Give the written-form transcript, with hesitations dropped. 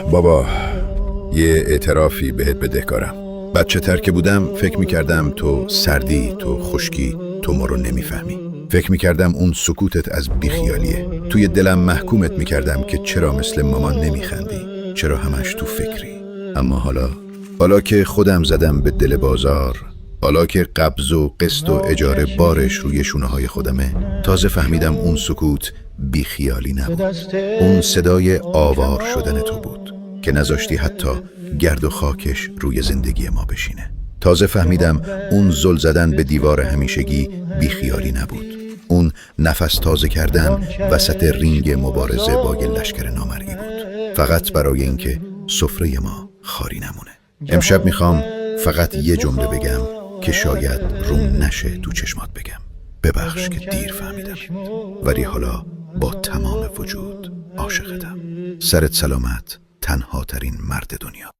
بابا، یه اعترافی بهت بدهکارم. بچه تر که بودم فکر میکردم تو سردی، تو خشکی، تو ما رو نمیفهمی. فکر میکردم اون سکوتت از بیخیالیه. توی دلم محکومت میکردم که چرا مثل مامان نمیخندی، چرا همش تو فکری. اما حالا که خودم زدم به دل بازار، حالا که قبض و قسط و اجاره بارش روی شونه های خودمه، تازه فهمیدم اون سکوت بیخیالی نبود. اون صدای آوار شدن تو بود که نذاشتی حتی گرد و خاکش روی زندگی ما بشینه. تازه فهمیدم اون زل زدن به دیوار همیشگی بیخیالی نبود. اون نفس تازه کردن وسط رینگ مبارزه با یه لشکر نامرئی بود، فقط برای اینکه سفره ما خالی نمونه. امشب میخوام فقط یه جمله بگم که شاید روم نشه تو چشمات بگم. ببخش که دیر فهمیدم، ولی حالا با تمام وجود عاشقتم. سرت سلامت، تنها ترین مرد دنیا.